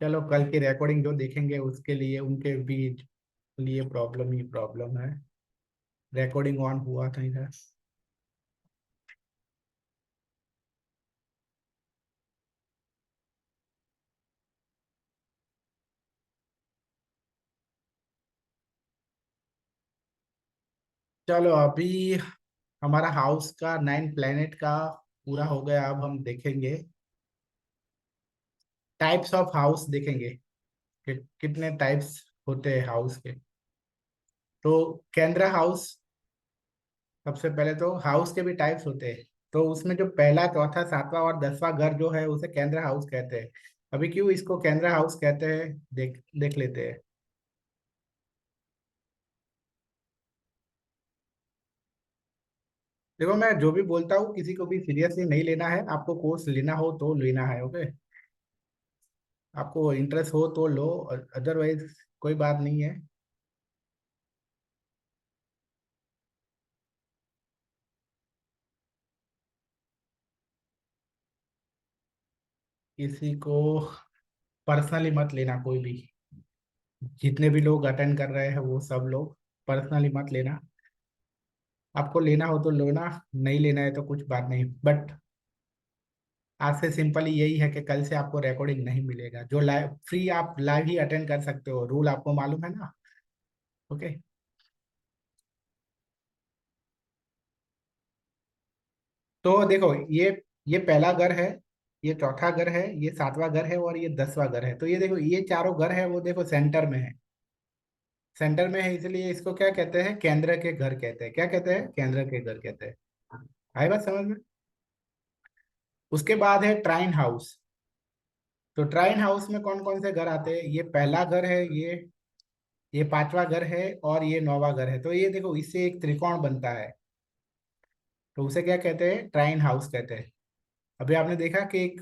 चलो कल की रिकॉर्डिंग जो देखेंगे उसके लिए उनके भी लिए प्रॉब्लम ही प्रॉब्लम है। रिकॉर्डिंग ऑन हुआ था इधर। चलो अभी हमारा हाउस का 9 प्लेनेट का पूरा हो गया। अब हम देखेंगे टाइप्स ऑफ हाउस देखेंगे कि कितने टाइप्स होते हैं हाउस के। तो केंद्र हाउस, सबसे पहले तो हाउस के भी टाइप्स होते हैं। तो उसमें जो पहला चौथा सातवां और 10वां घर जो है उसे केंद्र हाउस कहते हैं। अभी क्यों इसको केंद्र हाउस कहते हैं देख देख लेते हैं। देखो मैं जो भी बोलता हूँ किसी को भी सीरियसली नहीं लेना है। आपको कोर्स लेना हो तो लेना है, ओके। आपको इंटरेस्ट हो तो लो, अदरवाइज कोई बात नहीं है। किसी को पर्सनली मत लेना कोई भी। जितने भी लोग अटेंड कर रहे हैं वो सब लोग पर्सनली मत लेना। आपको लेना हो तो लेना, नहीं लेना है तो कुछ बात नहीं। बट आज से सिंपली यही है कि कल से आपको रिकॉर्डिंग नहीं मिलेगा। जो लाइव फ्री आप लाइव ही अटेंड कर सकते हो, रूल आपको मालूम है ना, ओके। तो देखो ये पहला घर है, ये चौथा घर है, ये सातवां घर है और ये 10वां घर है। तो ये देखो ये चारों घर है वो देखो सेंटर में है। सेंटर में है इसलिए इसको क्या कहते हैं, केंद्र के घर कहते हैं। क्या कहते हैं, केंद्र के घर कहते हैं। आई बात समझ में। उसके बाद है ट्राइन हाउस। तो ट्राइन हाउस में कौन कौन से घर आते हैं, ये पहला घर है, ये पांचवा घर है और ये 9वां घर है। तो ये देखो इससे एक त्रिकोण बनता है। तो उसे क्या कहते हैं, ट्राइन हाउस कहते हैं। अभी आपने देखा कि एक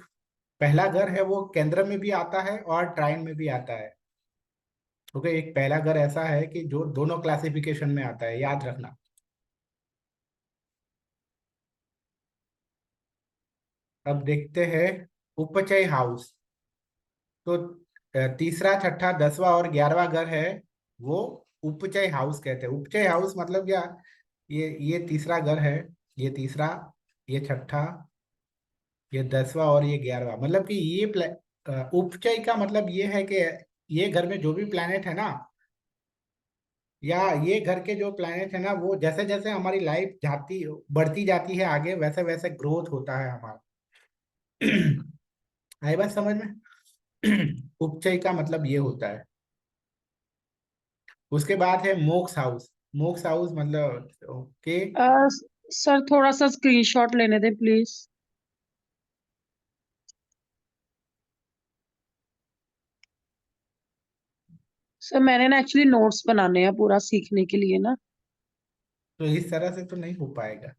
पहला घर है वो केंद्र में भी आता है और ट्राइन में भी आता है। ओके, एक पहला घर ऐसा है कि जो दोनों क्लासिफिकेशन में आता है, याद रखना। अब देखते हैं उपचय हाउस। तो तीसरा छठा 10वां और 11वां घर है वो उपचय हाउस कहते हैं। उपचय हाउस मतलब क्या, ये तीसरा घर है, ये तीसरा, ये छठा, ये 10वां और ये 11वां। मतलब कि उपचय का मतलब ये है कि ये घर में जो भी प्लैनेट है ना, या ये घर के जो प्लैनेट है ना, वो जैसे जैसे हमारी लाइफ जाती बढ़ती जाती है आगे, वैसे वैसे ग्रोथ होता है हमारा। आई बात समझ में। उपचय का मतलब ये होता है। उसके बाद है मोक्ष हाउस। मोक्ष हाउस मतलब के अ, सर थोड़ा सा स्क्रीनशॉट लेने दे प्लीज। सर मैंने ना एक्चुअली नोट्स बनाने हैं पूरा सीखने के लिए ना। तो इस तरह से तो नहीं हो पाएगा।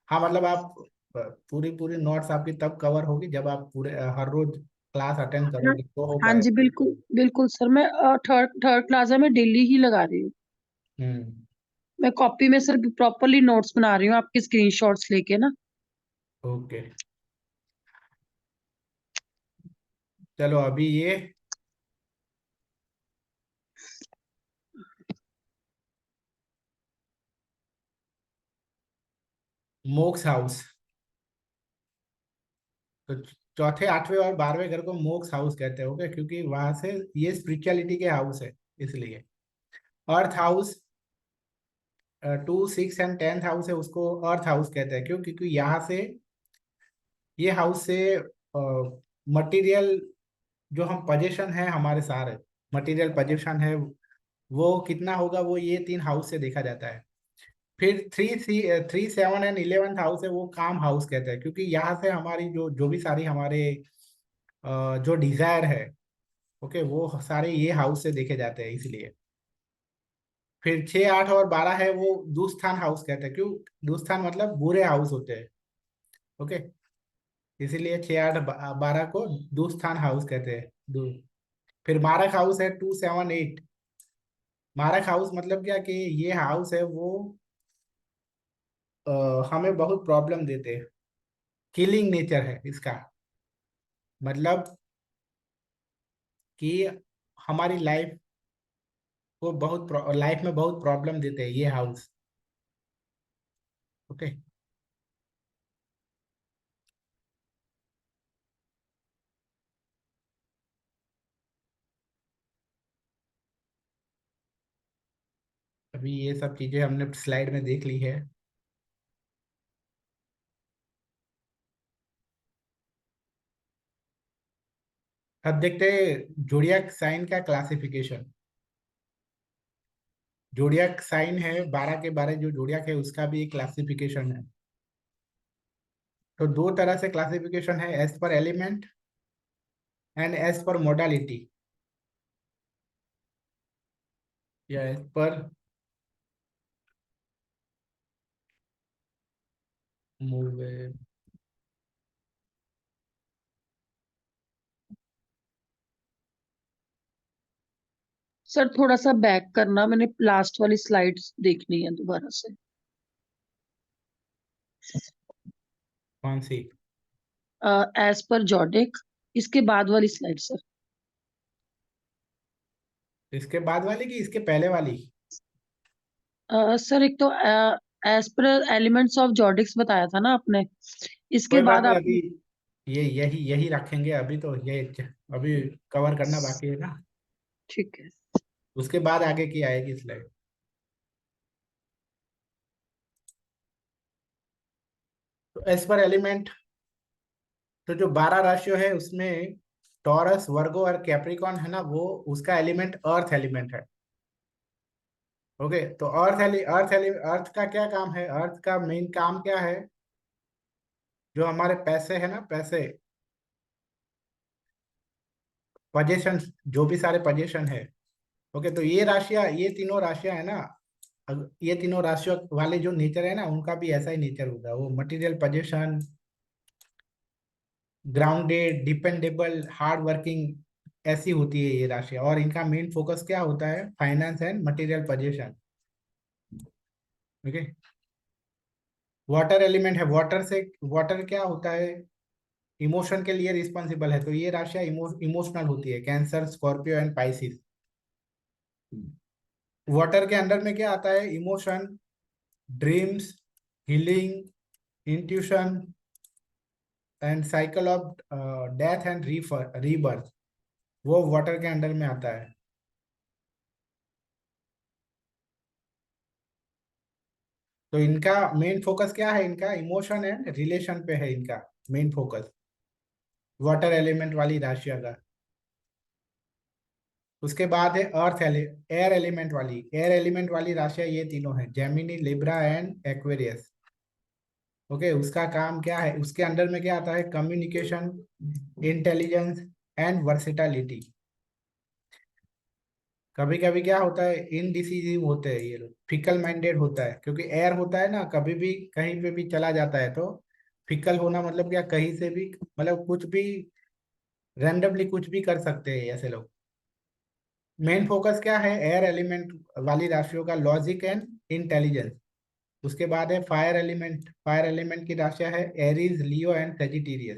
हाँ मतलब आप पूरी पूरी नोट्स आपकी तब कवर होगी जब आप पूरे हर रोज क्लास अटेंड हाँ, करोगे तो हो हाँ जी पाएगा। बिल्कुल बिल्कुल सर। मैं थर्ड थर्ड क्लास है, मैं डेली ही लगा रही हूँ। हम्म। मैं कॉपी में सर प्रॉपरली नोट्स बना रही हूँ आपके स्क्रीनशॉट्स लेके ना। ओके, चलो अभी ये मोक्ष हाउस। तो चौथे आठवें और 12वें घर को मोक्ष हाउस कहते हैं, ओके, क्योंकि वहां से ये स्पिरिचुअलिटी के हाउस है इसलिए। अर्थ हाउस 2 6 एंड 10th हाउस है, उसको अर्थ हाउस कहते हैं। क्यों, क्योंकि यहाँ से ये हाउस से मटेरियल जो हम पोजीशन है हमारे सारे मटेरियल पोजीशन है वो कितना होगा, वो ये 3 हाउस से देखा जाता है। फिर 3 3 7 एंड 11th हाउस है वो काम हाउस कहते हैं। क्योंकि यहाँ से हमारी जो जो भी सारी हमारे जो डिजायर है, ओके, वो सारे ये हाउस से देखे जाते हैं इसलिए। फिर 6 8 और 12 है वो दुस्थान हाउस कहते हैं। क्यों, दुस्थान मतलब बुरे हाउस होते हैं, ओके, इसीलिए 6 8 12 को दुस्थान हाउस कहते हैं। फिर मारक हाउस है 2 7 8। मारक हाउस मतलब क्या कि ये हाउस है वो हमें बहुत प्रॉब्लम देते हैं। किलिंग नेचर है इसका। मतलब कि हमारी लाइफ में बहुत प्रॉब्लम देते हैं ये हाउस। ओके। अभी ये सब चीजें हमने स्लाइड में देख ली है। अब देखते हैं जोडियक साइन का क्लासिफिकेशन। जोडियक साइन है, 12 के 12 जो जोडियक है उसका भी एक क्लासिफिकेशन है। तो दो तरह से क्लासिफिकेशन है, as per element and as per modality, या एज पर मूव। सर थोड़ा सा बैक करना, मैंने लास्ट वाली स्लाइड्स देखनी है दोबारा से। कौन सी? एज पर जॉर्डिक, इसके बाद वाली स्लाइड सर। इसके बाद वाली कि इसके पहले वाली? सर एक तो एज पर एलिमेंट्स ऑफ जॉर्डिक्स बताया था ना आपने, इसके कोई बात बाद नहीं, आप। अभी ये यही यही रखेंगे। अभी तो ये अभी कवर करना बाकी है ना। ठीक है। उसके बाद आगे की आएगी स्लाइड। तो एज पर एलिमेंट, तो जो 12 राशियों है उसमें टॉरस, वर्गो और कैप्रिकॉन है ना, वो उसका एलिमेंट अर्थ एलिमेंट है। ओके। तो अर्थ का क्या काम है? अर्थ का मेन काम क्या है? जो हमारे पैसे है ना, पैसे, पजेशन, जो भी सारे पजेशन है। ओके। तो ये तीनों राशियां है ना, ये तीनों राशियों वाले जो नेचर है ना, उनका भी ऐसा ही नेचर होगा। वो material possession, grounded, dependable, hard working, ऐसी होती है ये राशियां। और इनका मेन फोकस क्या होता है? Finance and material possession. Okay. Water element है, वाटर क्या होता है? इमोशन के लिए रिस्पॉन्सिबल है। तो ये राशियां इमोशनल होती है, cancer, Scorpio and Pisces. Water के अंडर में क्या आता है? Emotion, dreams, healing, intuition and cycle of death and rebirth, वो वाटर के अंडर में आता है। तो इनका मेन फोकस क्या है? इनका इमोशन एंड रिलेशन पे है इनका मेन फोकस, वाटर एलिमेंट वाली राशियां का। उसके बाद है एयर एलिमेंट वाली राशियां ये तीनों है, Gemini, Libra and Aquarius. Okay. उसका काम क्या है? उसके अंडर में क्या आता है? Communication, intelligence and versatility. कभी कभी क्या होता है, इनडिसिजिव होते हैं ये लोग, फिकल माइंडेड होता है, क्योंकि एयर होता है ना, कभी भी कहीं पे भी चला जाता है। तो फिकल होना मतलब क्या? कहीं से भी, मतलब कुछ भी रैंडमली कुछ भी कर सकते हैं ऐसे लोग। मेन फोकस क्या है एयर एलिमेंट वाली राशियों का? Logic and intelligence. उसके बाद है फायर एलिमेंट की राशियां है Aries, Leo and Sagittarius.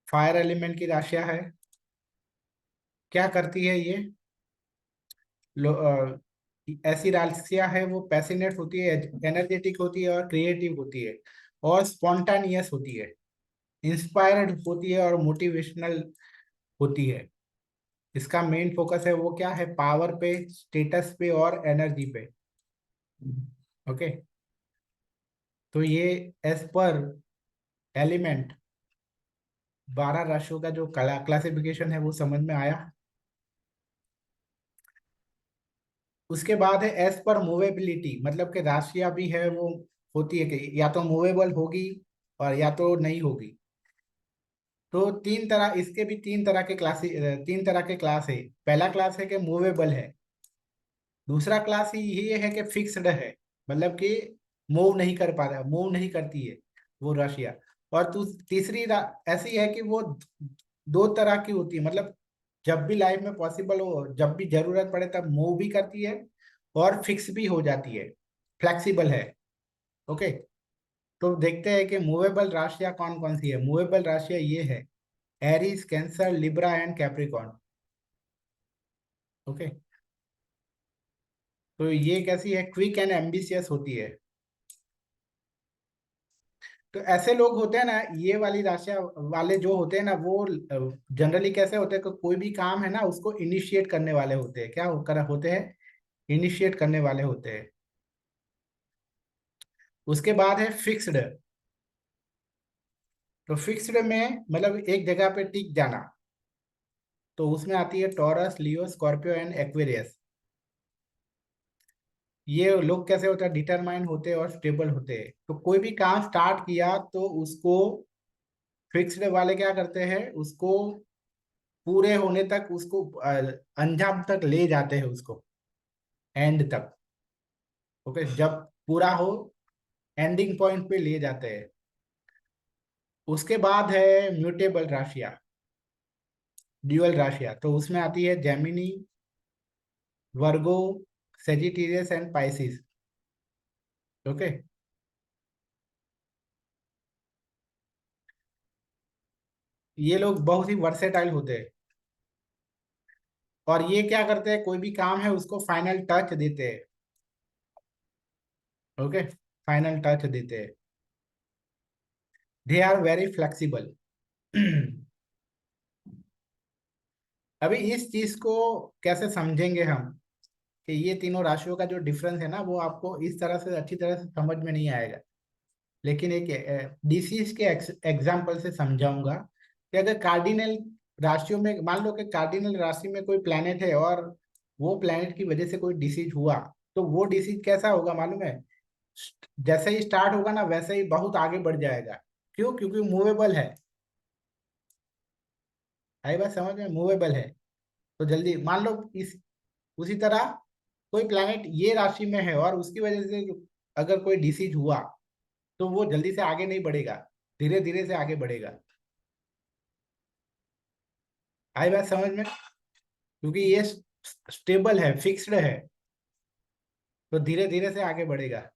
Fire element की राशियां है, क्या करती है ये? ऐसी राशियां है, वो पैसिनेट होती है, एनर्जेटिक होती है और क्रिएटिव होती है और स्पॉन्टानियस होती है, इंस्पायर्ड होती है और मोटिवेशनल होती है। इसका मेन फोकस है वो क्या है? पावर पे, स्टेटस पे और एनर्जी पे। ओके। तो ये एज पर एलिमेंट 12 राशियों का जो क्लासिफिकेशन है वो समझ में आया। उसके बाद है एज पर मूवेबिलिटी, मतलब कि राशियां भी है वो होती है कि या तो मूवेबल होगी और या तो नहीं होगी। तो तीन तरह के क्लास है। पहला क्लास है कि मूवेबल है। दूसरा क्लास ही ये है कि फिक्स्ड है, मतलब कि मूव नहीं करती है वो राशियां। और ऐसी है कि वो दो तरह की होती है, मतलब जब भी लाइफ में पॉसिबल हो, जब भी जरूरत पड़े तब मूव भी करती है और फिक्स भी हो जाती है, फ्लेक्सिबल है। ओके। तो देखते हैं कि मूवेबल राशियां कौन कौन सी है। मूवेबल राशियां ये है Aries, cancer, Libra and Capricorn. Okay, तो ये कैसी है, क्विक एंड एम्बिशियस होती है। तो ऐसे लोग होते हैं ना, ये वाली राशियां वाले जो होते हैं ना, वो जनरली कैसे होते हैं कि कोई भी काम है ना उसको इनिशिएट करने वाले होते हैं। क्या होकर होते हैं, इनिशिएट करने वाले होते हैं। उसके बाद है फिक्स्ड। तो फिक्स्ड में मतलब एक जगह पे टिक जाना, तो उसमें आती है taurus, Leo, Scorpio and Aquarius. ये लोग कैसे होते हैं, डिटरमाइन होते हैं और स्टेबल होते हैं। तो कोई भी काम स्टार्ट किया तो उसको फिक्स्ड वाले क्या करते हैं, उसको पूरे होने तक, उसको अंजाम तक ले जाते हैं, उसको एंड तक। ओके, जब पूरा हो एंडिंग पॉइंट पे ले जाते हैं। उसके बाद है म्यूटेबल राशियां, ड्यूअल राशियां। तो उसमें आती है Gemini, Virgo, Sagittarius and Pisces. Okay, ये लोग बहुत ही वर्सेटाइल होते हैं। और ये क्या करते हैं, कोई भी काम है उसको फाइनल टच देते हैं। ओके, फाइनल टच देते हैं। They are very flexible. अभी इस चीज को कैसे समझेंगे हम, कि ये तीनों राशियों का जो डिफरेंस है ना, वो आपको इस तरह से अच्छी तरह से समझ में नहीं आएगा। लेकिन एक डिसीज के एग्जाम्पल से समझाऊंगा कि अगर कार्डिनल राशियों में, मान लो कि कार्डिनल राशि में कोई प्लैनेट है और वो प्लैनेट की वजह से कोई डिसीज हुआ, तो वो डिसीज कैसा होगा मालूम है, जैसे ही स्टार्ट होगा ना वैसे ही बहुत आगे बढ़ जाएगा। क्यों? क्योंकि मूवेबल है। आई बात समझ में, मूवेबल है। तो जल्दी मान लो इस उसी तरह कोई प्लैनेट ये राशि में है और उसकी वजह से अगर कोई डिसीज हुआ, तो वो जल्दी से आगे नहीं बढ़ेगा, धीरे धीरे से आगे बढ़ेगा। आई बात समझ में, क्योंकि ये स्टेबल है, फिक्स्ड है, तो धीरे धीरे से आगे बढ़ेगा।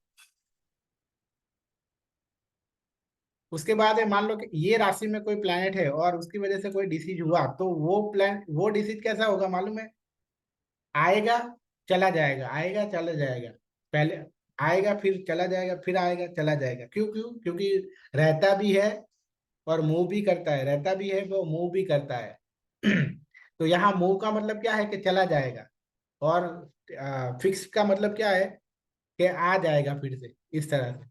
उसके बाद है, मान लो कि ये राशि में कोई प्लैनेट है और उसकी वजह से कोई डिसीज हुआ, तो वो डिसीज कैसा होगा मालूम है, आएगा चला जाएगा, आएगा चला जाएगा। पहले आएगा, फिर चला जाएगा, फिर आएगा चला जाएगा। क्यों? क्यों? क्योंकि रहता भी है और मूव भी करता है, रहता भी है वो मूव भी करता है। तो यहाँ मूव का मतलब क्या है, कि चला जाएगा। और फिक्स का मतलब क्या है, कि आ जाएगा फिर से, इस तरह से।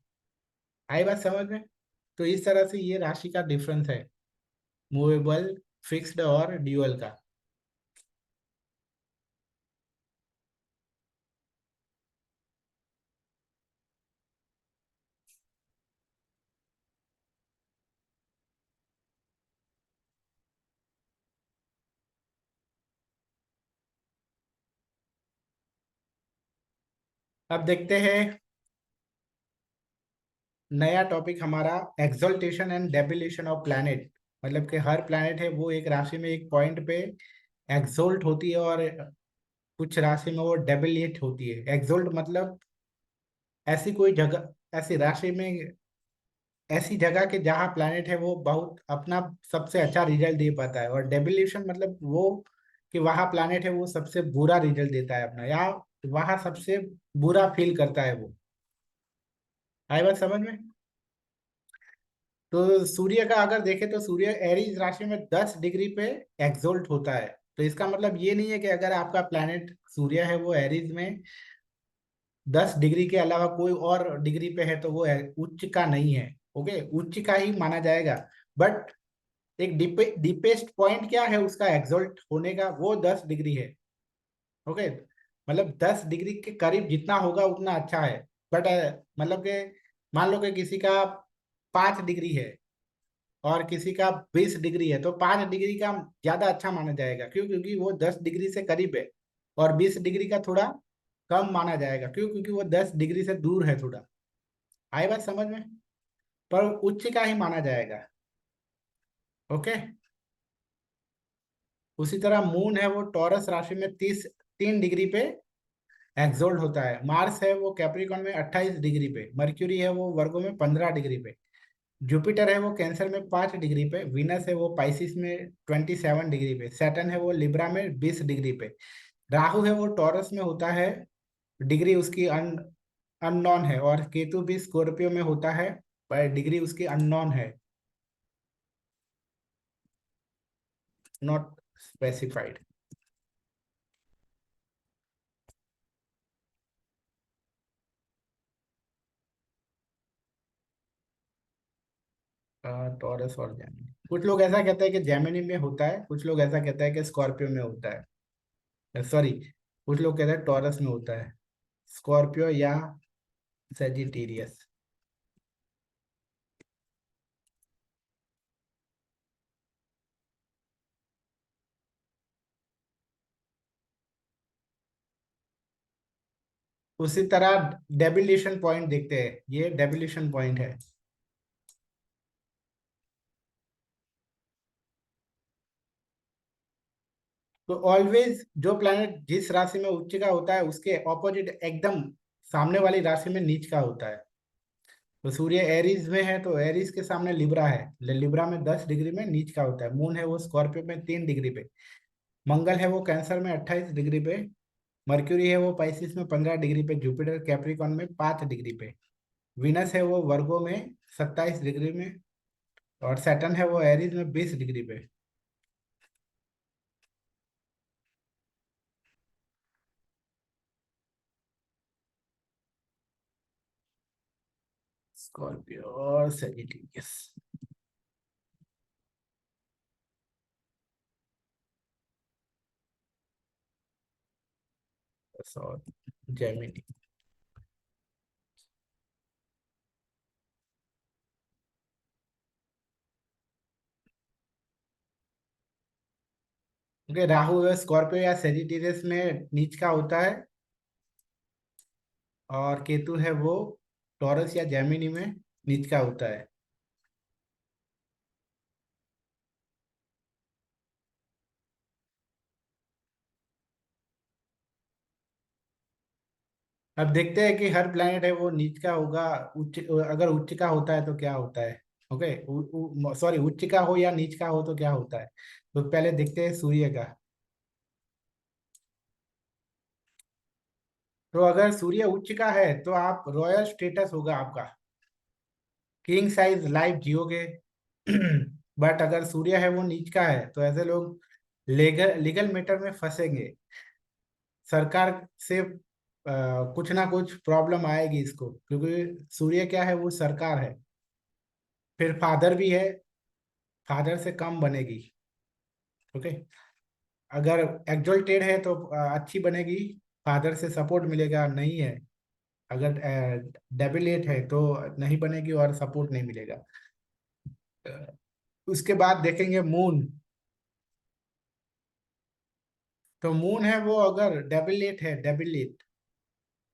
आई बात समझ में। तो इस तरह से ये राशि का डिफरेंस है, मूवेबल, फिक्स्ड और ड्यूअल का। अब देखते हैं नया टॉपिक हमारा, एक्सल्टेशन एंड डेबिलेशन ऑफ प्लैनेट। मतलब कि हर प्लैनेट है वो एक राशि में एक पॉइंट पे एक्सोल्ट होती है, और कुछ राशि में वो डेबिलेट होती है। एक्सोल्ट मतलब ऐसी कोई जगह, ऐसी राशि में, ऐसी जगह के जहाँ प्लैनेट है वो बहुत अपना सबसे अच्छा रिजल्ट दे पाता है। और डेबिल्यूशन मतलब वो कि वहाँ प्लैनेट है वो सबसे बुरा रिजल्ट देता है अपना, या वहाँ सबसे बुरा फील करता है वो। आई बात समझ में। तो सूर्य का अगर देखें तो सूर्य एरीज राशि में 10 डिग्री पे एक्सोल्ट होता है। तो इसका मतलब ये नहीं है कि अगर आपका प्लैनेट सूर्य है वो एरीज में 10 डिग्री के अलावा कोई और डिग्री पे है तो वो उच्च का नहीं है। ओके, उच्च का ही माना जाएगा। बट एक डीपेस्ट पॉइंट क्या है उसका एग्जॉल्ट होने का, वो 10 डिग्री है। ओके, मतलब 10 डिग्री के करीब जितना होगा उतना अच्छा है। बट मतलब कि मान लो कि किसी का 5 डिग्री है और किसी का 20 डिग्री है, तो 5 डिग्री का ज्यादा अच्छा माना जाएगा। क्यों? क्योंकि वो 10 डिग्री से करीब है। और 20 डिग्री का थोड़ा कम माना जाएगा। क्यों? क्योंकि वो 10 डिग्री से दूर है थोड़ा। आई बात समझ में। पर उच्च का ही माना जाएगा। ओके, उसी तरह मून है वो टॉरस राशि में 3 डिग्री पे एक्सोल्ट होता है। मार्स है वो कैप्रिकॉन में 28 डिग्री पे, मर्क्यूरी है वो वर्गो में 15 डिग्री पे, जुपिटर है वो कैंसर में 5 डिग्री पे, वीनस है वो पाइसिस में 27 डिग्री पे, सैटर्न है वो लिब्रा में 20 डिग्री पे, राहु है वो टॉरस में होता है, डिग्री उसकी अननोन है, और केतु भी स्कॉर्पियो में होता है पर डिग्री उसकी अननोन है, नॉट स्पेसिफाइड। टॉरस और जेमिनी, कुछ लोग ऐसा कहते हैं कि जेमिनी में होता है, कुछ लोग ऐसा कहते हैं कि स्कॉर्पियो में होता है, सॉरी, कुछ लोग कहते हैं टॉरस में होता है, स्कॉर्पियो या सेजिटेरियस। उसी तरह डेबिलेशन पॉइंट देखते हैं, ये डेबिलेशन पॉइंट है। तो ऑलवेज जो प्लैनेट जिस राशि में उच्च का होता है उसके ऑपोजिट एकदम सामने वाली राशि में नीच का होता है। तो सूर्य एरीज में है तो एरीज के सामने लिब्रा है, लिब्रा में 10 डिग्री में नीच का होता है। मून है वो स्कॉर्पियो में 3 डिग्री पे, मंगल है वो कैंसर में 28 डिग्री पे, मर्क्यूरी है वो पाइसिस में 15 डिग्री पे, जुपिटर कैप्रिकॉन में 5 डिग्री पे, विनस है वो वर्गो में 27 डिग्री में, और सैटर्न है वो एरीज में 20 डिग्री पे। स्कॉर्पियो और सेजिटेरियस। और जेमिनी। ओके, राहु है स्कॉर्पियो या सेजिटेरियस में नीच का होता है, और केतु है वो टॉरस या जेमिनी में नीच का होता है। अब देखते हैं कि हर प्लैनेट है वो नीच का होगा, उच्च, अगर उच्च का होता है तो क्या होता है। ओके, सॉरी, उच्च का हो या नीच का हो तो क्या होता है। तो पहले देखते हैं सूर्य का। तो अगर सूर्य उच्च का है तो आप रॉयल स्टेटस होगा आपका, किंग साइज लाइफ जियोगे। बट अगर सूर्य है वो नीच का है तो ऐसे लोग लीगल लीगल मैटर में फंसेंगे, सरकार से कुछ ना कुछ प्रॉब्लम आएगी इसको, क्योंकि सूर्य क्या है वो सरकार है। फिर फादर भी है, फादर से कम बनेगी। ओके, अगर एक्सोल्टेड है तो अच्छी बनेगी, फादर से सपोर्ट मिलेगा, नहीं है अगर डेबिलेट है तो नहीं बनेगी और सपोर्ट नहीं मिलेगा। उसके बाद देखेंगे मून। तो मून है वो अगर डेबिलेट है, डेबिलेट,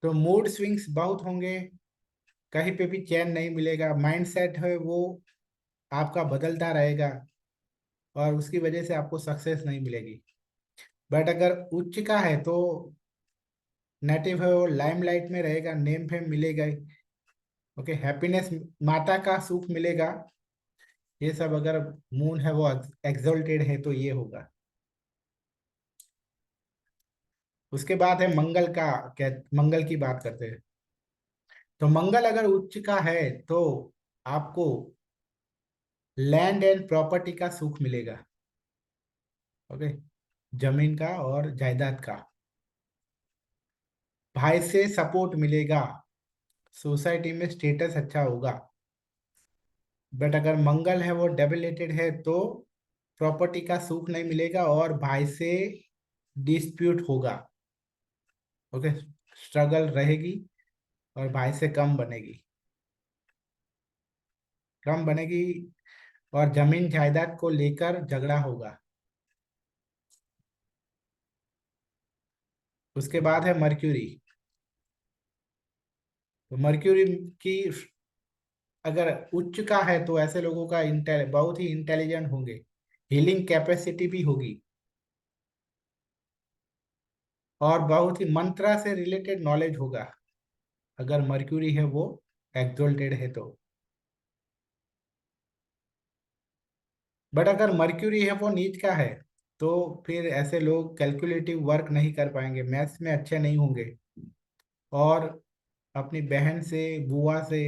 तो मूड स्विंग्स बहुत होंगे, कहीं पे भी चैन नहीं मिलेगा, माइंडसेट है वो आपका बदलता रहेगा, और उसकी वजह से आपको सक्सेस नहीं मिलेगी। बट अगर उच्च का है तो नेटिव है वो लाइमलाइट में रहेगा, नेम फेम मिलेगा। ओके, हैप्पीनेस, माता का सुख मिलेगा। ये सब अगर मून है वो एक्सोल्टेड है तो ये होगा। उसके बाद है मंगल का, क्या, मंगल की बात करते हैं। तो मंगल अगर उच्च का है तो आपको लैंड एंड प्रॉपर्टी का सुख मिलेगा। ओके, जमीन का और जायदाद का, भाई से सपोर्ट मिलेगा, सोसाइटी में स्टेटस अच्छा होगा। बट अगर मंगल है वो डेबिलेटेड है तो प्रॉपर्टी का सुख नहीं मिलेगा और भाई से डिस्प्यूट होगा। ओके, स्ट्रगल रहेगी और भाई से कम बनेगी, और जमीन जायदाद को लेकर झगड़ा होगा। उसके बाद है मर्क्यूरी। तो मर्क्यूरी की अगर उच्च का है तो ऐसे लोगों का बहुत ही इंटेलिजेंट होंगे, हीलिंग कैपेसिटी भी होगी, और बहुत ही मंत्रा से रिलेटेड नॉलेज होगा अगर मर्क्यूरी है वो एक्सोल्टेड है तो। बट अगर मर्क्यूरी है वो नीच का है तो फिर ऐसे लोग कैलकुलेटिव वर्क नहीं कर पाएंगे, मैथ्स में अच्छे नहीं होंगे, और अपनी बहन से, बुआ से,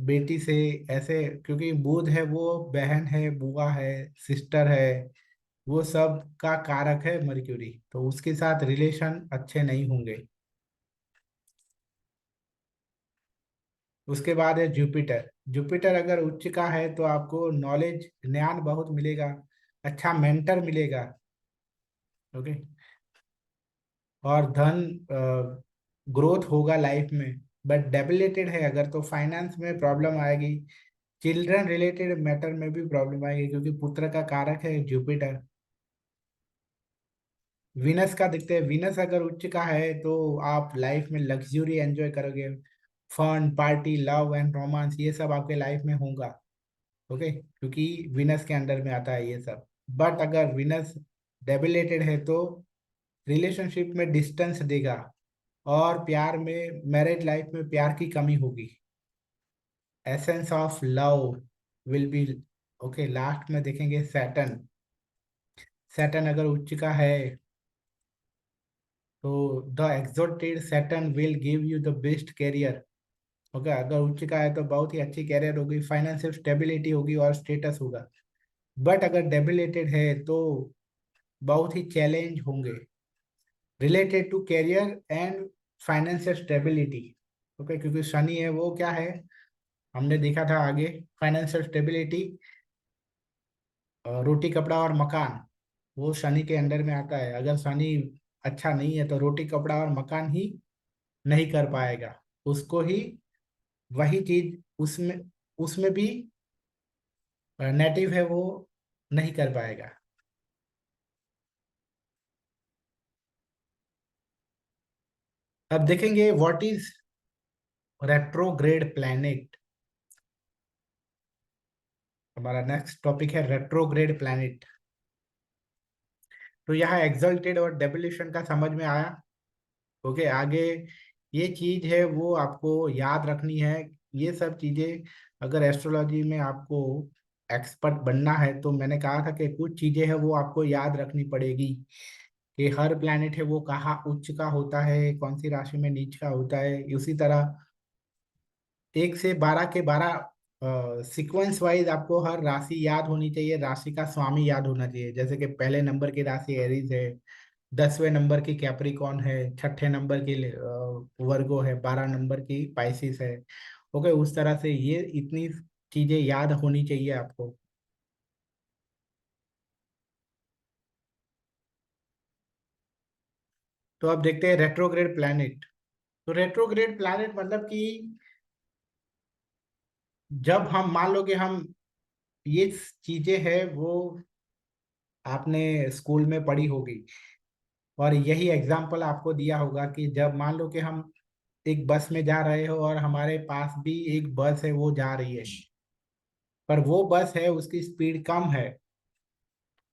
बेटी से, ऐसे, क्योंकि बुध है वो बहन है, बुआ है, सिस्टर है, वो सब का कारक है मर्क्यूरी, तो उसके साथ रिलेशन अच्छे नहीं होंगे। उसके बाद है जुपिटर। जुपिटर अगर उच्च का है तो आपको नॉलेज, ज्ञान बहुत मिलेगा, अच्छा मेंटर मिलेगा। ओके। और धन ग्रोथ होगा लाइफ में। बट डेबिलेटेड है अगर तो फाइनेंस में प्रॉब्लम आएगी, चिल्ड्रन रिलेटेड मैटर में भी प्रॉब्लम आएगी, क्योंकि पुत्र का कारक है जुपिटर। विनस का देखते हैं, विनस अगर उच्च का है तो आप लाइफ में लग्जरी एंजॉय करोगे, fun, party, love and romance, ये सब आपके लाइफ में होगा। ओके, क्योंकि विनस के अंडर में आता है ये सब। बट अगर विनस डेबिलेटेड है तो रिलेशनशिप में डिस्टेंस देगा, और प्यार में, मैरिज लाइफ में प्यार की कमी होगी, essence of love will be. Okay, last में देखेंगे सैटर्न। सैटर्न अगर उच्च का है तो the exalted Saturn will give you the best career. Okay, अगर उच्च का है तो बहुत ही अच्छी कैरियर होगी, फाइनेंशियल स्टेबिलिटी होगी और स्टेटस होगा। बट अगर डेबिलेटेड है तो बहुत ही चैलेंज होंगे related to career and financial stability. Okay, क्योंकि शनि है वो क्या है, हमने देखा था आगे, फाइनेंशियल स्टेबिलिटी, रोटी कपड़ा और मकान, वो शनि के अंडर में आता है। अगर शनि अच्छा नहीं है तो रोटी कपड़ा और मकान ही नहीं कर पाएगा, उसको ही वही चीज उसमें उसमें भी नेटिव है वो नहीं कर पाएगा। अब देखेंगे व्हाट इज रेट्रोग्रेड प्लैनेट। हमारा नेक्स्ट टॉपिक है रेट्रोग्रेड प्लैनेट। तो यहाँ एक्सल्टेड और डेबिल्यूशन का समझ में आया। ओके, आगे ये चीज है वो आपको याद रखनी है। ये सब चीजें अगर एस्ट्रोलॉजी में आपको एक्सपर्ट बनना है तो मैंने कहा था कि कुछ चीजें हैं वो आपको याद रखनी पड़ेगी, कि हर प्लैनेट है वो कहाँ उच्च का होता है, कौन सी राशि में नीच का होता है। उसी तरह 1 से 12 के 12 सीक्वेंस वाइज आपको हर राशि याद होनी चाहिए, राशि का स्वामी याद होना चाहिए। जैसे कि पहले नंबर की राशि एरीज है, 10वें नंबर की कैप्रिकॉन है, छठे नंबर की वर्गो है, 12 नंबर की पाइसिस है। ओके, उस तरह से ये इतनी चीजें याद होनी चाहिए आपको। तो अब देखते हैं रेट्रोग्रेड प्लैनेट। तो रेट्रोग्रेड प्लैनेट मतलब कि जब हम मान लो कि हम, ये चीजें हैं वो आपने स्कूल में पढ़ी होगी, और यही एग्जाम्पल आपको दिया होगा कि जब मान लो कि हम एक बस में जा रहे हो और हमारे पास भी एक बस है वो जा रही है, पर वो बस है उसकी स्पीड कम है,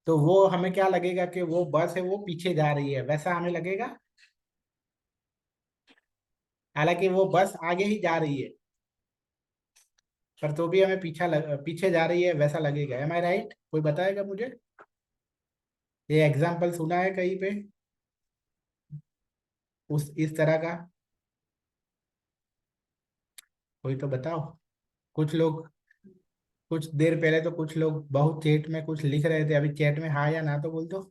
तो वो हमें क्या लगेगा कि वो बस है वो पीछे जा रही है, वैसा हमें लगेगा। हालांकि वो बस आगे ही जा रही है, पर तो भी हमें पीछे जा रही है वैसा लगेगा। एम आई राइट? कोई बताएगा मुझे? ये एग्जाम्पल सुना है कहीं पे उस इस तरह का? कोई तो बताओ। कुछ लोग, कुछ देर पहले तो कुछ लोग बहुत चैट में कुछ लिख रहे थे, अभी चैट में हाँ या ना तो बोल दो।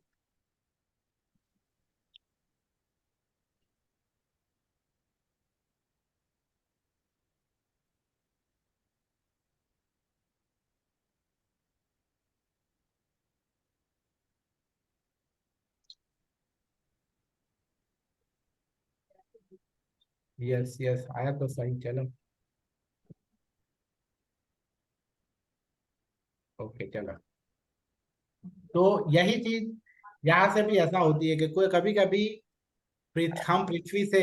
यस यस, आया तो सही, चलो। ओके चलो। तो यही चीज यहाँ से भी ऐसा होती है कि कोई कभी कभी हम पृथ्वी से,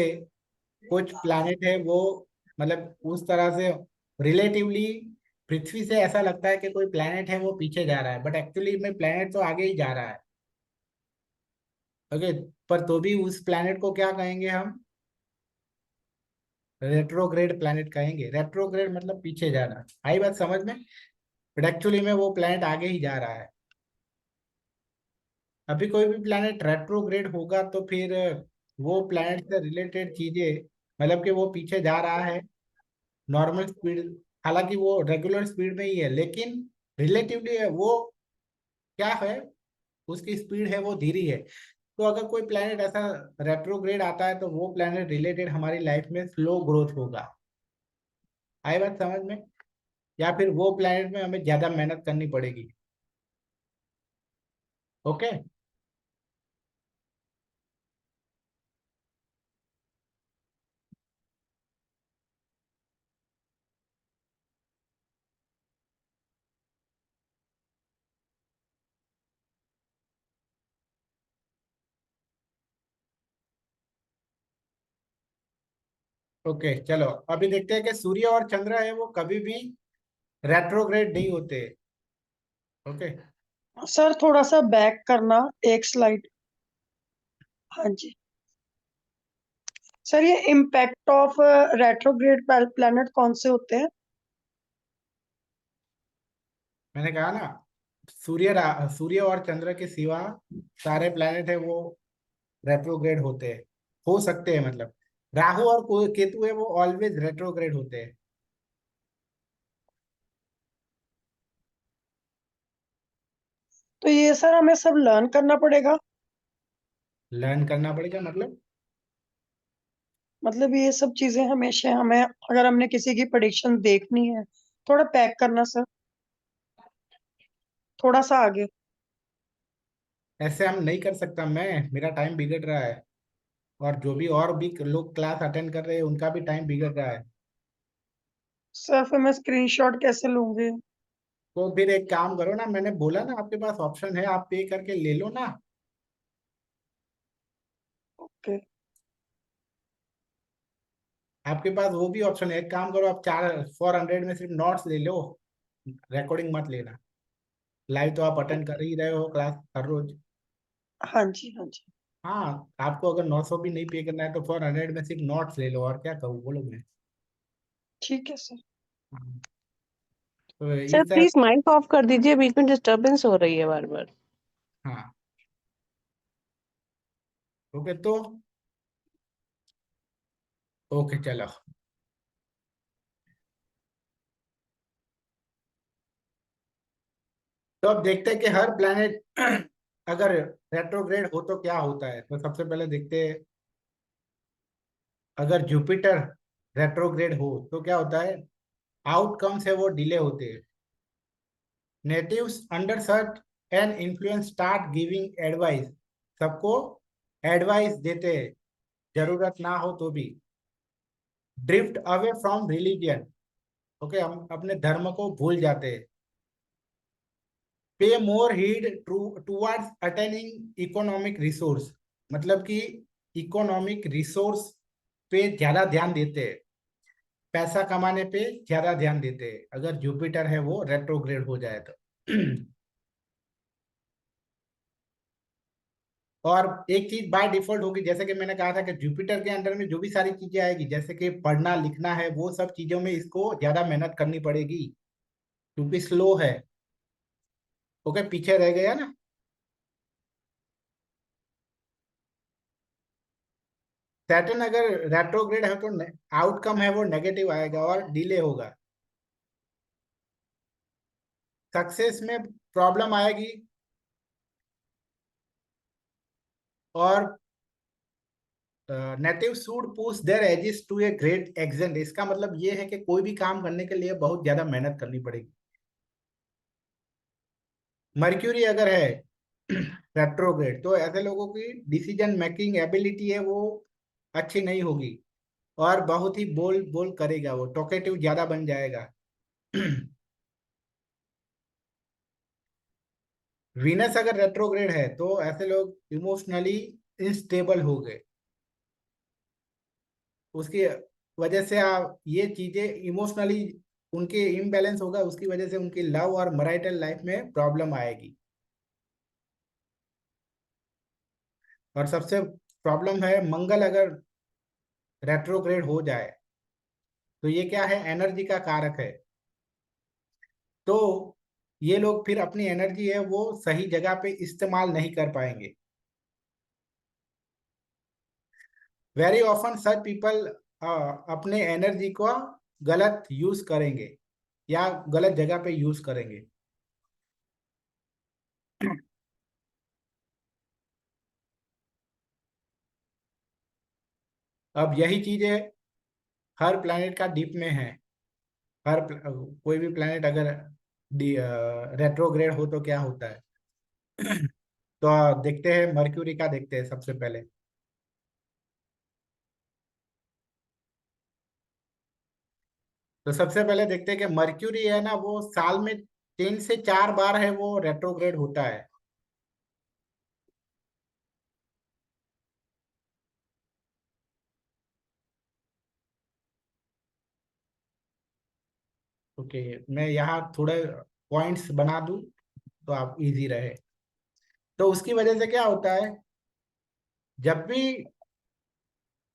कुछ प्लैनेट है वो, मतलब उस तरह से रिलेटिवली पृथ्वी से ऐसा लगता है कि कोई प्लैनेट है वो पीछे जा रहा है, बट एक्चुअली में प्लैनेट तो आगे ही जा रहा है। ओके, पर तो भी उस प्लैनेट को क्या कहेंगे हम? रेट्रोग्रेड प्लैनेट कहेंगे। रेट्रोग्रेड मतलब पीछे जाना। आई बात समझ में? बट एक्चुअली में वो प्लैनेट आगे ही जा रहा है। अभी कोई भी प्लैनेट रेट्रोग्रेड होगा तो फिर वो प्लैनेट से रिलेटेड चीजें, मतलब कि वो पीछे जा रहा है नॉर्मल स्पीड, हालांकि वो रेगुलर स्पीड में ही है, लेकिन रिलेटिवली वो क्या है, उसकी स्पीड है वो धीरे है। तो अगर कोई प्लैनेट ऐसा रेट्रोग्रेड आता है तो वो प्लैनेट रिलेटेड हमारी लाइफ में स्लो ग्रोथ होगा। आई बात समझ में? या फिर वो प्लैनेट में हमें ज्यादा मेहनत करनी पड़ेगी। ओके। ओके चलो, अभी देखते हैं कि सूर्य और चंद्र है वो कभी भी रेट्रोग्रेड नहीं होते। ओके। सर थोड़ा सा बैक करना, एक स्लाइड। हाँ जी। सर ये इम्पैक्ट ऑफ रेट्रोग्रेड प्लैनेट कौन से होते हैं? मैंने कहा ना, सूर्य और चंद्र के सिवा सारे प्लैनेट है वो रेट्रोग्रेड होते हैं, हो सकते हैं मतलब। राहु और केतु है वो ऑलवेज रेट्रोग्रेड होते हैं। तो ये सर हमें सब लर्न करना पड़ेगा? लर्न करना पड़ेगा मतलब? मतलब ये सब चीजें हमेशा हमें, अगर हमने किसी की प्रेडिक्शन देखनी है, थोड़ा पैक करना सर, थोड़ा सा आगे। ऐसे हम नहीं कर सकता, मैं मेरा टाइम बिगड़ रहा है, और जो भी और भी लोग क्लास अटेंड कर रहे हैं उनका भी टाइम बिगड़ रहा है। सर फिर मैं स्क्रीनशॉट कैसे लूंगी? तो फिर एक काम करो ना, मैंने बोला ना आपके पास ऑप्शन है, आप पे करके ले लो ना। ओके। आपके पास वो भी ऑप्शन है, एक काम करो, आप 400 में सिर्फ नोट्स ले लो, रिकॉर्डिंग मत लेना। लाइव तो आप अटेंड कर ही रहे हो क्लास हर रोज। हाँ जी, हाँ जी। हाँ, आपको अगर 900 भी नहीं पे करना है तो 400 में सिर्फ नोट्स ले लो, और क्या कहूँ, बोलो मैं। ठीक है सर। हाँ, तो सर इस तरह। प्लीज माइक ऑफ कर दीजिए, बीच में डिस्टरबेंस हो रही है बार बार। हाँ। ओके तो, ओके चलो। तो अब देखते हैं कि हर प्लैनेट अगर रेट्रोग्रेड हो तो क्या होता है। तो सबसे पहले देखते हैं, अगर जुपिटर रेट्रोग्रेड हो तो क्या होता है। आउटकम्स है वो डिले होते हैं। Natives under search and influence start giving advice, सबको एडवाइस देते हैं जरूरत ना हो तो भी। Drift away from religion, okay, हम अपने धर्म को भूल जाते हैं। Pay more heed towards attaining economic resource, मतलब कि इकोनॉमिक रिसोर्स पे ज्यादा ध्यान देते हैं, पैसा कमाने पे ज्यादा ध्यान देते हैं अगर जुपिटर है वो रेट्रोग्रेड हो जाए तो। और एक चीज बाय डिफॉल्ट होगी, जैसे कि मैंने कहा था कि जुपिटर के अंडर में जो भी सारी चीजें आएगी, जैसे कि पढ़ना लिखना है, वो सब चीजों में इसको ज्यादा मेहनत करनी पड़ेगी, क्योंकि स्लो है। ओके, पीछे रह गया ना। सैटर्न अगर रेट्रोग्रेड है तो आउटकम है वो नेगेटिव आएगा और डिले होगा। सक्सेस में प्रॉब्लम आएगी, और native should push their edges to a great extent, इसका मतलब ये है कि कोई भी काम करने के लिए बहुत ज्यादा मेहनत करनी पड़ेगी। मर्क्यूरी अगर है रेट्रोग्रेड तो ऐसे लोगों की डिसीजन मेकिंग एबिलिटी है वो अच्छी नहीं होगी, और बहुत ही बोल बोल करेगा, वो टॉकेटिव ज्यादा बन जाएगा। वीनस अगर रेट्रोग्रेड है तो ऐसे लोग इमोशनली इंस्टेबल हो गए, उसकी वजह से आप ये चीजें इमोशनली उनके इम्बैलेंस होगा, उसकी वजह से उनकी लव और मैरिटल लाइफ में प्रॉब्लम आएगी। और सबसे प्रॉब्लम है मंगल अगर रेट्रोग्रेड हो जाए तो ये क्या है, एनर्जी का कारक है। तो ये लोग फिर अपनी एनर्जी है वो सही जगह पे इस्तेमाल नहीं कर पाएंगे। वेरी ऑफन सच पीपल अपने एनर्जी को गलत यूज करेंगे या गलत जगह पे यूज करेंगे। अब यही चीजें हर प्लैनेट का डीप में है। कोई भी प्लैनेट अगर रेट्रोग्रेड हो तो क्या होता है। तो देखते हैं, मर्क्यूरी का देखते हैं सबसे पहले। तो सबसे पहले देखते हैं कि मर्क्यूरी है ना, वो साल में 3 से 4 बार है वो रेट्रोग्रेड होता है। ओके, मैं यहाँ थोड़े पॉइंट्स बना दूं तो आप इजी रहे। तो उसकी वजह से क्या होता है, जब भी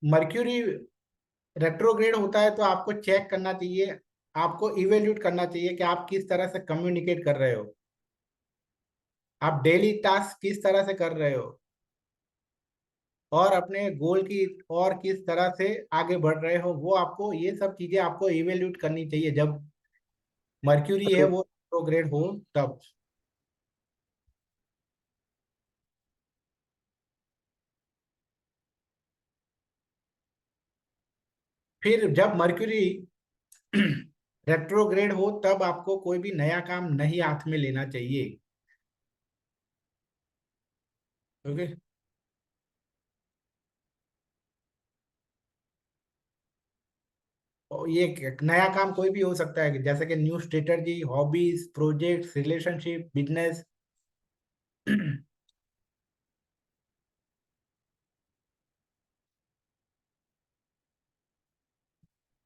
मर्क्यूरी रेट्रोग्रेड होता है तो आपको चेक करना चाहिए, आपको इवेल्यूट करना चाहिए कि आप किस तरह से कम्युनिकेट कर रहे हो, आप डेली टास्क किस तरह से कर रहे हो, और अपने गोल की और किस तरह से आगे बढ़ रहे हो। वो आपको, ये सब चीजें आपको इवेल्यूट करनी चाहिए जब मर्क्यूरी है वो रेट्रोग्रेड हो तब। फिर जब मर्क्यूरी रेट्रोग्रेड हो तब आपको कोई भी नया काम नहीं हाथ में लेना चाहिए। ओके। और ये नया काम कोई भी हो सकता है, जैसे कि new strategy, hobbies, projects, relationship, business.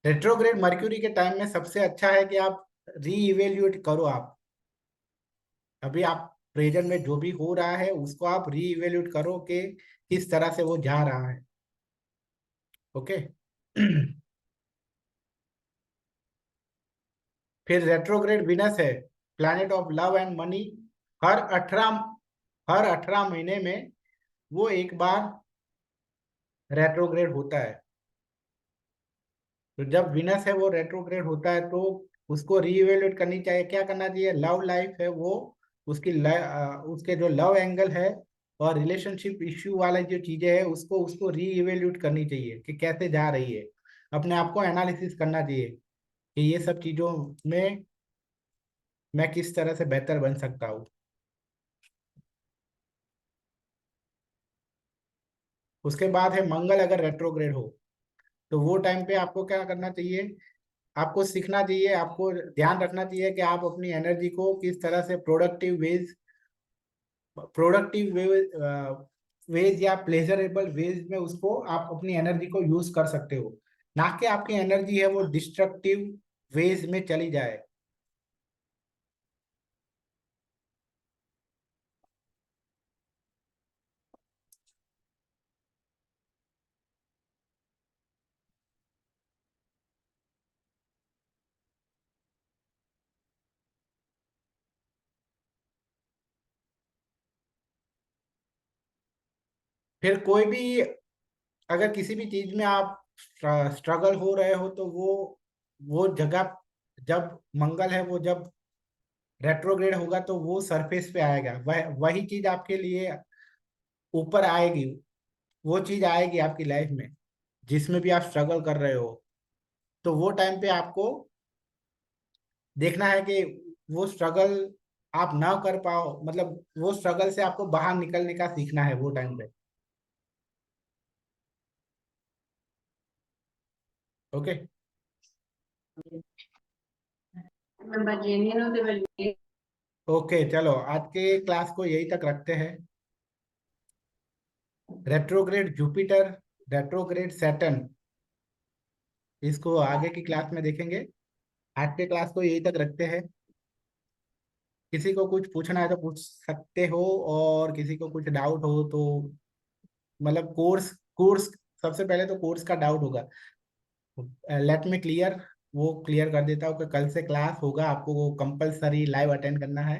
Retrograde mercury के टाइम में सबसे अच्छा है कि आप री इवेल्युएट करो। आप अभी आप प्रेजेंट में जो भी हो रहा है उसको आप री इवेल्युएट करो कि किस तरह से वो जा रहा है। ओके। फिर रेट्रोग्रेड विनस है, planet of love and money. हर 18 महीने में वो एक बार रेट्रोग्रेड होता है। तो जब विनस है वो रेट्रोग्रेड होता है तो उसको रीइवेल्युएट करनी चाहिए। क्या करना चाहिए, लव लाइफ है वो, उसके जो लव एंगल है और रिलेशनशिप इश्यू वाला जो चीजें है उसको उसको रीइवेल्युएट करनी चाहिए कि कैसे जा रही है। अपने आप को एनालिसिस करना चाहिए कि ये सब चीजों में मैं किस तरह से बेहतर बन सकता हूँ। उसके बाद है मंगल अगर रेट्रोग्रेड हो तो वो टाइम पे आपको क्या करना चाहिए, आपको सीखना चाहिए, आपको ध्यान रखना चाहिए कि आप अपनी एनर्जी को किस तरह से प्रोडक्टिव वेज या प्लेजरेबल वेज में उसको आप अपनी एनर्जी को यूज कर सकते हो, ना कि आपकी एनर्जी है वो डिस्ट्रक्टिव वेज में चली जाए। फिर कोई भी, अगर किसी भी चीज में आप स्ट्रगल हो रहे हो तो वो जगह, जब मंगल है वो जब रेट्रोग्रेड होगा तो वो सरफेस पे आएगा, वही चीज आपके लिए ऊपर आएगी। वो चीज आएगी आपकी लाइफ में जिसमें भी आप स्ट्रगल कर रहे हो। तो वो टाइम पे आपको देखना है कि वो स्ट्रगल आप ना कर पाओ, मतलब वो स्ट्रगल से आपको बाहर निकलने का सीखना है वो टाइम पे। ओके। ओके चलो, आज के क्लास को यही तक रखते हैं। रेट्रोग्रेड जुपिटर, रेट्रोग्रेड सैटर्न, इसको आगे की क्लास में देखेंगे। आज के क्लास को यही तक रखते हैं। किसी को कुछ पूछना है तो पूछ सकते हो, और किसी को कुछ डाउट हो तो मतलब कोर्स कोर्स सबसे पहले तो कोर्स का डाउट होगा। लेट मी क्लियर, वो क्लियर कर देता हूँ कि कल से क्लास होगा, आपको वो कंपलसरी लाइव अटेंड करना है।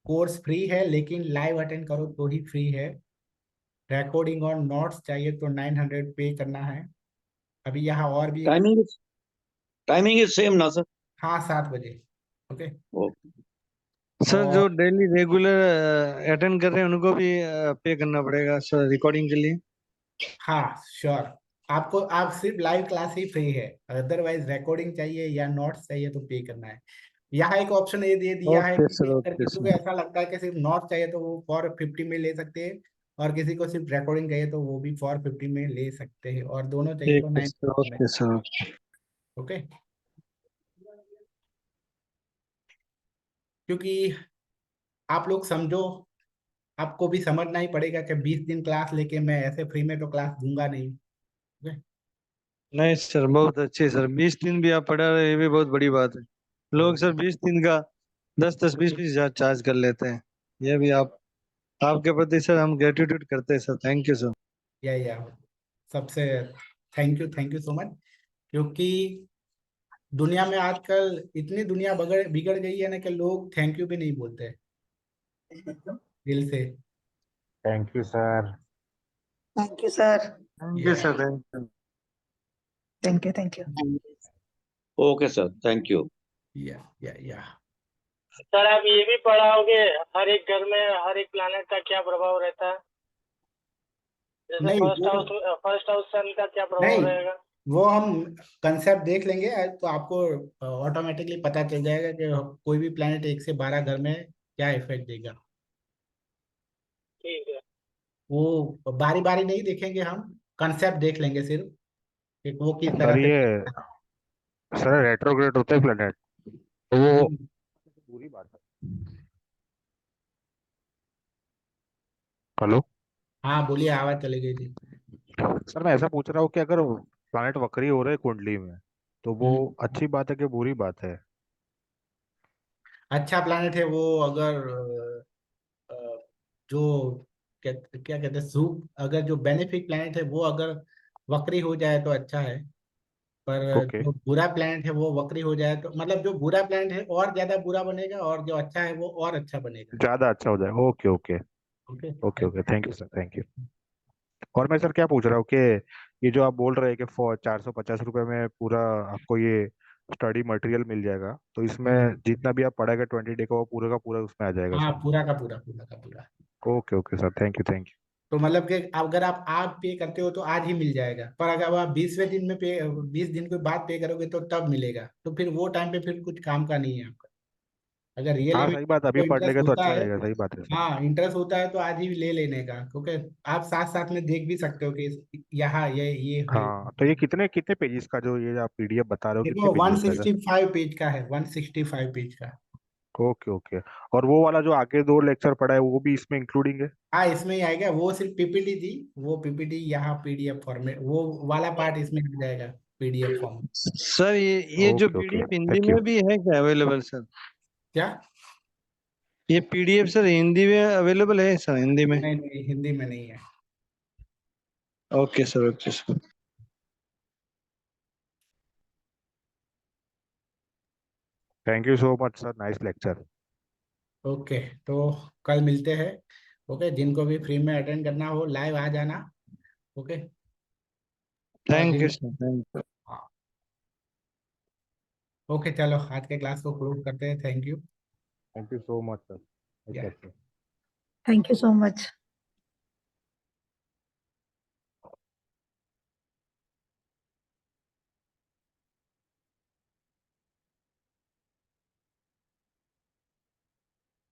कोर्स फ्री है, लेकिन लाइव अटेंड करो तो ही फ्री है। रिकॉर्डिंग और नोट्स चाहिए तो 900 पे करना है। अभी यहाँ और भी टाइमिंग इज सेम ना सर? हाँ, 7 बजे। ओके। सर और जो डेली रेगुलर अटेंड कर रहे हैं उनको भी पे करना पड़ेगा सर रिकॉर्डिंग के लिए? हाँ श्योर, आपको आप सिर्फ लाइव क्लास ही फ्री है, अदरवाइज रिकॉर्डिंग चाहिए या नोट्स चाहिए तो पे करना है। यहाँ एक ऑप्शन ये दे दिया है ओके कि सर, अगर ओके किसी को सर, ऐसा लगता है कि सिर्फ नोट्स चाहिए तो वो फॉर 50 में ले सकते हैं, और किसी को सिर्फ रिकॉर्डिंग चाहिए तो वो भी फॉर 50 में ले सकते हैं, और दोनों चाहिए ठीक तो है 9 सर, में। Okay sir, okay. ओके। क्योंकि आप लोग समझो, आपको भी समझना ही पड़ेगा कि 20 दिन क्लास लेके मैं ऐसे फ्री में तो क्लास दूंगा नहीं। ओके। नहीं सर, बहुत अच्छे सर, 20 दिन भी आप पढ़ा रहे, ये भी बहुत बड़ी बात है। लोग सर 20 दिन का 10-10, 20-20 हजार चार्ज कर लेते हैं। ये भी आप आपके प्रति सर हम ग्रेटिट्यूड करते हैं सर, थैंक यू सर। या सबसे थैंक यू सो मच। क्योंकि दुनिया में आजकल इतनी दुनिया बगड़ बिगड़ गई है ना कि लोग थैंक यू भी नहीं बोलते हैं दिल से। Thank you sir. Thank you sir. Thank you sir, thank you. Thank you thank you. Okay sir, thank you. या सर आप ये भी पढ़ाओगे हर एक घर में हर एक प्लैनेट का क्या प्रभाव रहता है? जैसे नहीं फर्स्ट हाउस सन का क्या प्रभाव नहीं, रहेगा? वो हम कंसेप्ट देख लेंगे तो आपको ऑटोमेटिकली पता चल जाएगा कि कोई भी प्लेनेट 1 से 12 घर में क्या इफेक्ट देगा। ठीक है। वो बारी बारी नहीं देखेंगे, हम कंसेप्ट देख लेंगे सिर्फ कि वो किस सर तरह से। ये सर रेट्रोग्रेड होते हैं प्लेनेट, तो वो हम्म, पूरी बात है। हेलो हाँ बोलिए, आवाज चली गई थी। सर, मैं ऐसा पूछ रहा हूँ कि अगर प्लैनेट वक्री हो रहे हैं कुंडली में, तो वो हम्म, अच्छी बात है कि बुरी बात है? अच्छा प्लैनेट है वो, अगर जो क्या कहते हैं शुभ, अगर जो बेनिफिक प्लैनेट है वो अगर वक्री हो जाए तो अच्छा है। पर ओके, जो बुरा प्लैनेट है वो वक्री हो जाए तो मतलब जो बुरा प्लैनेट है और ज्यादा बुरा बनेगा, और जो अच्छा है वो और अच्छा बनेगा। ज्यादा अच्छा हो जाए। Okay okay okay. Okay okay, thank you sir, thank you. और मैं सर क्या पूछ रहा हूँ कि ये जो आप बोल रहे हैं कि 450 रुपये में पूरा आपको ये स्टडी मटेरियल मिल जाएगा, तो इसमें जितना भी आप पढ़ाएगा 20 डे का, वो पूरा का पूरा उसमें आ जाएगा हाँ सर? पूरा का पूरा, पूरा का पूरा। Okay okay sir, thank you thank you. तो मतलब कि अगर आप आज पे करते हो तो आज ही मिल जाएगा, पर अगर आप 20वें दिन में पे 20 दिन के बाद पे करोगे तो तब मिलेगा, तो फिर वो टाइम पे फिर कुछ काम का नहीं है आपका। अगर रियली हाँ में सही बात, अभी को पढ़ इंटरेस्ट लेगा तो होता अच्छा है, रहेगा, सही बात है सर। हाँ इंटरेस्ट होता है तो आज ही ले लेने का, क्योंकि आप साथ साथ में देख भी सकते हो कि यहाँ ये हाँ, तो ये कितने कितने पेजेस का, जो ये आप पीडीएफ बता रहे हो, कितने देखो पेजेस का है सर? 165 पेज का है, 165 पेज का। Okay okay. और वो वाला जो आगे 2 लेक्चर पढ़ा है, वो भी इसमें इंक्लूडिंग है? हाँ इसमें ही आएगा, वो सिर्फ पीपीटी थी, वो पीपीटी यहाँ पीडीएफ फॉर्मेट, वो वाला पार्ट इसमें आ जाएगा पीडीएफ फॉर्म। सर ये जो okay okay, PDF Hindi thank you. में भी है क्या अवेलेबल सर? क्या? ये पीडीएफ सर हिंदी में अवेलेबल है सर, हिंदी में? नहीं नहीं, हिंदी में नहीं है। Okay sir, okay sir. Thank you so much sir, nice lecture. Okay, तो कल मिलते हैं। ओके, जिनको भी फ्री में अटेंड करना हो लाइव आ जाना। ओके। और थैंक जिन यू सर, थैंक यू। हाँ, ओके चलो आज के क्लास को क्लोज करते हैं। Thank you. Thank you so much sir. Yeah thank you so much.